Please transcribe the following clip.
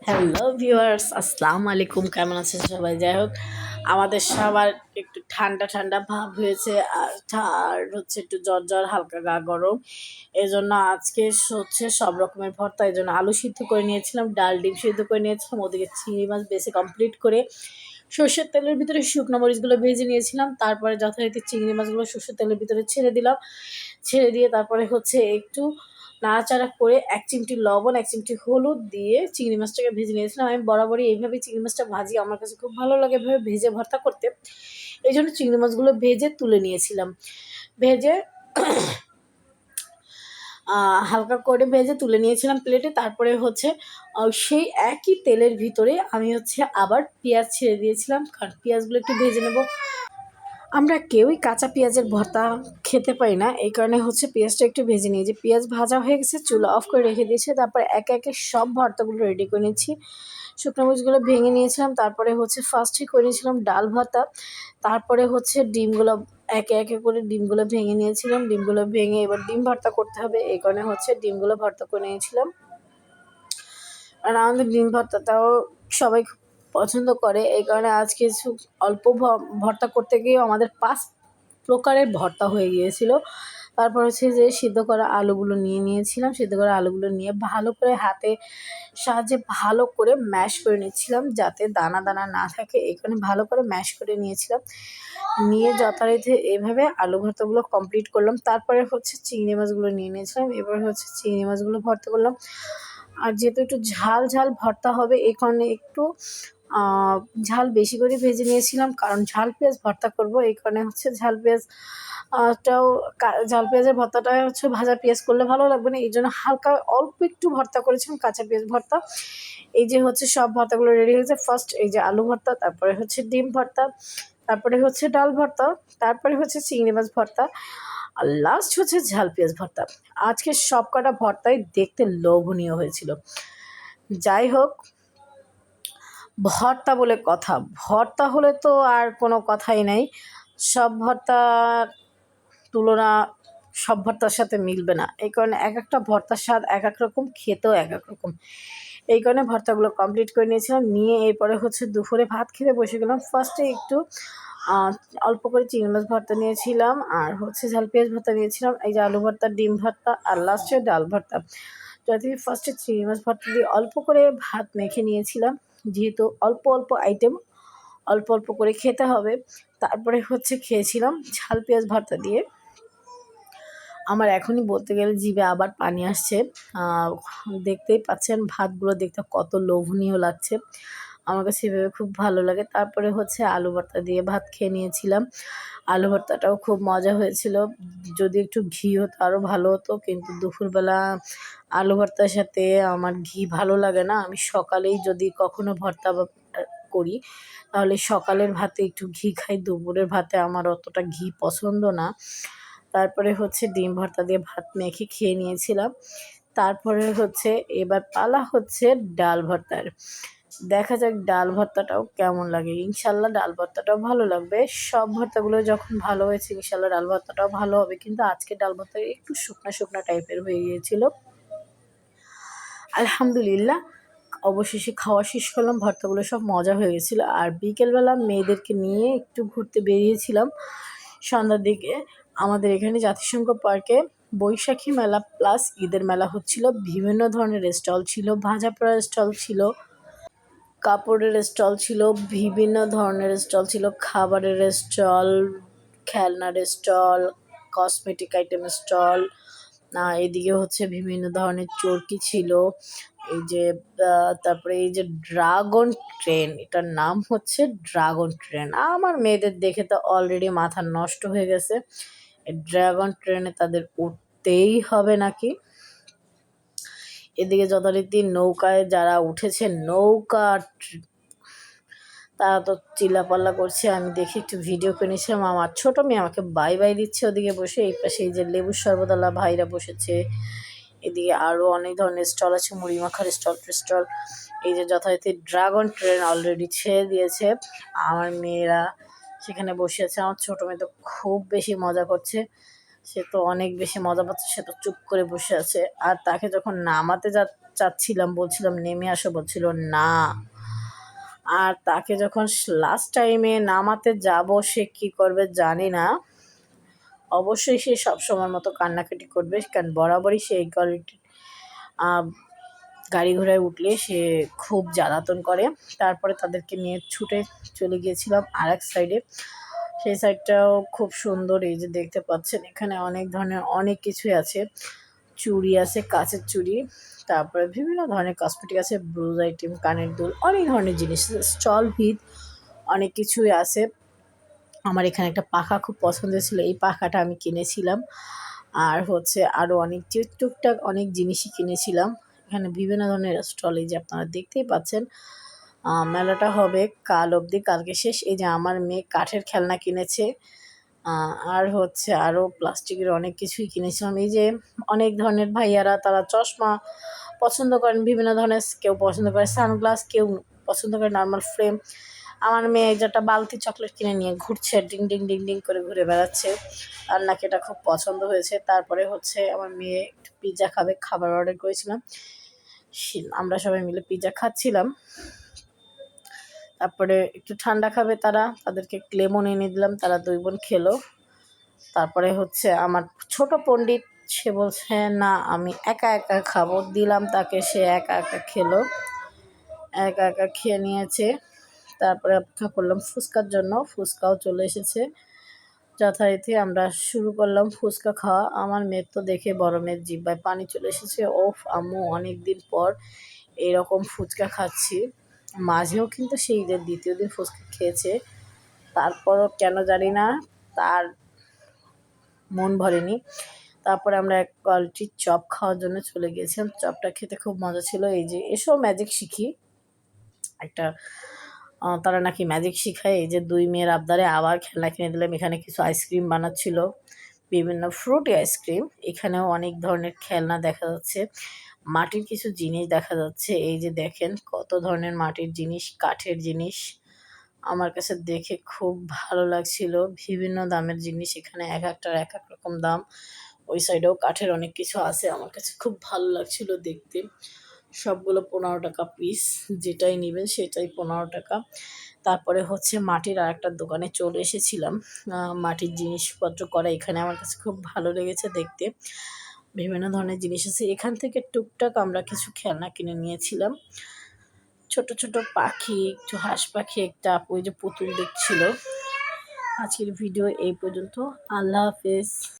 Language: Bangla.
হ্যালো ভিউয়ার্স, আসসালামু আলাইকুম। কেমন আছেন সবাই? যাই হোক, আমাদের সবার একটু ঠান্ডা ঠান্ডা ভাব হয়েছে, আর হচ্ছে একটু জ্বর জ্বর, হালকা গা গরম। এই জন্য আজকে হচ্ছে সব রকমের ভর্তা। এই জন্য আলু সিদ্ধ করে নিয়েছিলাম, ডাল ডিম সিদ্ধ করে নিয়েছিলাম, ওদিকে চিংড়ি মাছ বেছে কমপ্লিট করে সর্ষের তেলের ভিতরে শুকনো মরিচগুলো ভেজে নিয়েছিলাম। তারপরে যথারীতি চিংড়ি মাছগুলো সর্ষের তেলের ভিতরে ছেড়ে দিলাম। ছেড়ে দিয়ে তারপরে হচ্ছে একটু নাড়াচাড়া করে ১ চিমটি লবণ, ১ চিমটি হলুদ দিয়ে চিংড়ি মাছটাকে ভেজে নিয়েছিলাম। আমি বরাবরই এইভাবেই চিংড়ি মাছটা ভাজি। আমার কাছে খুব ভালো লাগে এভাবে ভেজে ভর্তা করতে। এইজন্য চিংড়ি মাছগুলো ভেজে তুলে নিয়েছিলাম। ভেজে হালকা করে ভেজে তুলে নিয়েছিলাম প্লেটে। তারপরে হচ্ছে সেই একই তেলের ভিতরে আমি হচ্ছে আবার পেঁয়াজ ছেড়ে দিয়েছিলাম। কারণ পেঁয়াজগুলো একটু ভেজে নেব। আমরা কেউই কাঁচা পেঁয়াজের ভর্তা খেতে পারি না। এই কারণে হচ্ছে পেঁয়াজটা একটু ভেজে নিই। যে পেঁয়াজ ভাজা হয়ে গেছে, চুলা অফ করে রেখে দিয়েছি। তারপর একে একে সব ভর্তাগুলো রেডি করে নিচ্ছি। শুকনো মরিচগুলো ভেঙে নিয়েছিলাম। তারপরে হচ্ছে ফার্স্টে করে নিয়েছিলাম ডাল ভর্তা। তারপরে হচ্ছে ডিমগুলো একে একে করে ডিমগুলো ভেঙে নিয়েছিলাম। ডিমগুলো ভেঙে এবার ডিম ভর্তা করতে হবে। এই কারণে হচ্ছে ডিমগুলো ভর্তা করে নিয়েছিলাম। আর আমাদের ডিম ভর্তাটাও সবাই খুব পছন্দ করে। এই কারণে আজ কিছু অল্প ভর্তা করতে গিয়েও আমাদের ৫ প্রকারের ভর্তা হয়ে গিয়েছিল। তারপর হচ্ছে যে সিদ্ধ করা আলুগুলো নিয়ে নিয়েছিলাম। সিদ্ধ করা আলুগুলো নিয়ে ভালো করে হাতের সাহায্যে ভালো করে ম্যাশ করে নিচ্ছিলাম, যাতে দানা দানা না থাকে। এই কারণে ভালো করে ম্যাশ করে নিয়েছিলাম। নিয়ে যথারীতি এভাবে আলু ভর্তাগুলো কমপ্লিট করলাম। তারপরে হচ্ছে চিংড়ি মাছগুলো নিয়ে নিয়েছিলাম। এবার হচ্ছে চিংড়ি মাছগুলো ভর্তা করলাম। আর যেহেতু একটু ঝাল ঝাল ভর্তা হবে, এই কারণে একটু ঝাল বেশি করে ভেজে নিয়েছিলাম। কারণ ঝাল পেঁয়াজ ভর্তা করব, এই কারণে হচ্ছে ঝাল পেঁয়াজ টাও ঝাল পেঁয়াজের ভর্তাটা হচ্ছে ভাজা পেঁয়াজ করলে ভালো লাগবে না। এই জন্য হালকা অল্প একটু ভর্তা করেছিলাম, কাঁচা পেঁয়াজ ভর্তা। এই যে হচ্ছে সব ভর্তাগুলো রেডি হয়েছে। ফার্স্ট এই যে আলু ভর্তা, তারপরে হচ্ছে ডিম ভর্তা, তারপরে হচ্ছে ডাল ভর্তা, তারপরে হচ্ছে চিংড়ি মাছ ভর্তা, আর লাস্ট হচ্ছে ঝাল পেঁয়াজ ভর্তা। আজকে সব কটা ভর্তাই দেখতে লোভনীয় হয়েছিল। যাই হোক, ভর্তা বলে কথা, ভর্তা হলে তো আর কোনো কথাই নাই। সব ভর্তার তুলনা সব ভর্তার সাথে মিলবে না। এই কারণে একটা ভর্তার স্বাদ এক রকম, খেতেও এক রকম। এই কারণে ভর্তাগুলো কমপ্লিট করে নিয়েছিলাম। নিয়ে এরপরে হচ্ছে দুপুরে ভাত খেতে বসে গেলাম। ফার্স্টে একটু অল্প করে চিংড়ি মাছ ভর্তা নিয়েছিলাম, আর হচ্ছে ঝাল পেঁয়াজ ভর্তা নিয়েছিলাম, এই যে আলু ভর্তা, ডিম ভর্তা, আর লাস্টে ডাল ভর্তা। যাতে ফার্স্টে চিংড়ি মাছ ভর্তা দিয়ে অল্প করে ভাত মেখে নিয়েছিলাম, যেহেতু অল্প অল্প আইটেম অল্প অল্প করে খেতে হবে। তারপরে হচ্ছে খেয়েছিলাম ঝাল পেঁয়াজ ভর্তা দিয়ে। আমার এখনই বলতে গেলে জিভে আবার পানি আসছে। দেখতেই পাচ্ছেন ভাতগুলো দেখতে কত লোভনীয় লাগছে। আমার কাছে এভাবে খুব ভালো লাগে। তারপরে হচ্ছে আলু ভর্তা দিয়ে ভাত খেয়ে নিয়েছিলাম। আলু ভর্তাটাও খুব মজা হয়েছিল। যদি একটু ঘি হতো আরও ভালো হতো, কিন্তু দুপুরবেলা আলু ভর্তার সাথে আমার ঘি ভালো লাগে না। আমি সকালেই যদি কখনো ভর্তা করি, তাহলে সকালের ভাতে একটু ঘি খাই। দুপুরের ভাতে আমার অতটা ঘি পছন্দ না। তারপরে হচ্ছে ডিম ভর্তা দিয়ে ভাত মেখে খেয়ে নিয়েছিলাম। তারপরে হচ্ছে এবার পালা হচ্ছে ডাল ভর্তার। দেখা যাক ডাল ভর্তাটাও কেমন লাগে। ইনশাল্লাহ ডাল ভর্তাটাও ভালো লাগবে। সব ভর্তাগুলো যখন ভালো হয়েছে, ইনশাল্লাহ ডাল ভর্তাটাও ভালো হবে। কিন্তু আজকে ডাল ভর্তা একটু শুকনা শুকনা টাইপের হয়ে গিয়েছিল। আলহামদুলিল্লাহ, অবশেষে খাওয়া শেষ করলাম। ভর্তাগুলো সব মজা হয়ে গেছিলো। আর বিকেলবেলা মেয়েদেরকে নিয়ে একটু ঘুরতে বেরিয়েছিলাম সন্ধ্যার দিকে। আমাদের এখানে জাতিসংঘ পার্কে বৈশাখী মেলা প্লাস ঈদের মেলা হচ্ছিল। বিভিন্ন ধরনের স্টল ছিল, ভাজা পোড়ার স্টল ছিল, কাপড়ের স্টল ছিল, বিভিন্ন ধরনের স্টল ছিল, খাবারের স্টল, খেলনার স্টল, কসমেটিক আইটেম স্টল। এদিকে হচ্ছে বিভিন্ন ধরনের চরকি ছিল। এই যে তারপরে এই যে ড্রাগন ট্রেন, এটার নাম হচ্ছে ড্রাগন ট্রেন। আমার মেয়েদের দেখে তো অলরেডি মাথা নষ্ট হয়ে গেছে। এই ড্রাগন ট্রেনে তাদের উঠতেই হবে নাকি। এদিকে যথারীতি নৌকায় যারা উঠেছে, তারা তো চিল্লাপাল্লা করছে। আমি দেখি একটু ভিডিও করে নিয়েছিলাম। আমার ছোট মেয়ে আমাকে বাই বাই দিচ্ছে ওদিকে বসে। এই পাশে এই যে লেবুর সর্বদালা ভাইরা বসেছে। এদিকে আরও অনেক ধরনের স্টল আছে, মুড়ি মাখার স্টল। এই যে যথারীতি ড্রাগন ট্রেন অলরেডি ছেড়ে দিয়েছে। আমার মেয়েরা সেখানে বসে আছে। আমার ছোটো মেয়ে তো খুব বেশি মজা করছে। সে তো অনেক বেশি মজা পাচ্ছে, সে তো চুপ করে বসে আছে। আর তাকে যখন নামাতে চাচ্ছিলাম, বলছিলাম নেমে আসো, বলছিল না। আর তাকে যখন লাস্ট টাইমে নামাতে যাব, সে কি করবে জানি না। অবশ্যই সে সবসময়ের মতো কান্নাকাটি করবে, কারণ বরাবরই সে এই গাড়ি ঘোড়ায় উঠলে সে খুব জ্বালাতন করে। তারপরে তাদেরকে নিয়ে ছুটে চলে গিয়েছিলাম আর এক সাইডে। সেই সাইডটাও খুব সুন্দর, এই যে দেখতে পাচ্ছেন এখানে অনেক ধরনের অনেক কিছুই আছে। চুড়ি আছে, কাঁচের চুড়ি, তারপরে বিভিন্ন ধরনের কসমেটিক আছে, ব্রুজ আইটেম, কানের দুল, অনেক ধরনের জিনিস, স্টল ভিত অনেক কিছুই আছে। আমার এখানে একটা পাখা খুব পছন্দের ছিল, এই পাখাটা আমি কিনেছিলাম। আর হচ্ছে আরও অনেক টুকটাক অনেক জিনিসই কিনেছিলাম। এখানে বিভিন্ন ধরনের স্টল, এই যে আপনারা দেখতেই পাচ্ছেন। মেলাটা হবে কাল অবধি, কালকে শেষ। এই যে আমার মেয়ে কাঠের খেলনা কিনেছে, আর হচ্ছে আরও প্লাস্টিকের অনেক কিছুই কিনেছিলাম। এই যে অনেক ধরনের ভাইয়ারা, তারা চশমা পছন্দ করেন বিভিন্ন ধরনের, কেউ পছন্দ করে সানগ্লাস, কেউ পছন্দ করে নর্মাল ফ্রেম। আমার মেয়ে এই যে একটা বালতি চকলেট কিনে নিয়ে ঘুরছে, ডিং ডিং ডিং ডিং করে ঘুরে বেড়াচ্ছে, আর নাকি এটা খুব পছন্দ হয়েছে। তারপরে হচ্ছে আমার মেয়ে একটু পিৎজা খাবে, খাবার অর্ডার করেছিলাম, আমরা সবাই মিলে পিৎজা খাচ্ছিলাম। তারপরে একটু ঠান্ডা খাবে তারা, তাদেরকে লেমন এনে দিলাম, তারা 2 বোন খেলো। তারপরে হচ্ছে আমার ছোট পণ্ডিত, সে বলছে না আমি একা একা খাবো, দিলাম তাকে, সে একা একা খেলো, একা একা খেয়ে নিয়েছে। তারপরে অপেক্ষা করলাম ফুচকার জন্য, ফুচকাও চলে এসেছে। যথারীতি আমরা শুরু করলাম ফুচকা খাওয়া। আমার মেয়ের তো দেখে বড় মেয়ের জিহ্বায় পানি চলে এসেছে, ওফ আম্মু অনেক দিন পর এরকম ফুচকা খাচ্ছি। মাঝেও কিন্তু সেই ঈদের 2য় দিন ফুচকা খেয়েছে, তারপরও কেন জানি না তার মন ভরেনি। তারপরে আমরা এক কোয়ালিটির চপ খাওয়ার জন্য চলে গিয়েছিলাম, চপটা খেতে খুব মজা ছিল। এই যে এসো ম্যাজিক শিখি, একটা তারা নাকি ম্যাজিক শিখায়। এই যে 2 মেয়ের আবদারে আবার খেলনা কিনে দিলাম। এখানে কিছু আইসক্রিম বানাচ্ছিল, বিভিন্ন ফ্রুটি আইসক্রিম। এখানেও অনেক ধরনের খেলনা দেখা যাচ্ছে, মাটির কিছু জিনিস দেখা যাচ্ছে। এই যে দেখেন কত ধরনের মাটির জিনিস, কাঠের জিনিস, আমার কাছে দেখে খুব ভালো লাগছিল। বিভিন্ন দামের জিনিস, এখানে এক একটার এক এক রকম দাম। ওই সাইডেও কাঠের অনেক কিছু আছে, আমার কাছে খুব ভালো লাগছিল দেখতে। সবগুলো 15 টাকা পিস, যেটাই নেবেন সেটাই 15 টাকা। তারপরে হচ্ছে মাটির আর একটা দোকানে চলে এসেছিলাম, মাটির জিনিসপত্র করা। এখানে আমার কাছে খুব ভালো লেগেছে দেখতে, বিভিন্ন ধরনের জিনিস আছে। এখান থেকে টুকটাক আমরা কিছু খেলনা কিনে নিয়েছিলাম, ছোট ছোট পাখি, একটু হাঁস পাখি, একটা আপু ওই যে পুতুল দেখছিল। আজকের ভিডিও এই পর্যন্ত, আল্লাহ হাফেজ।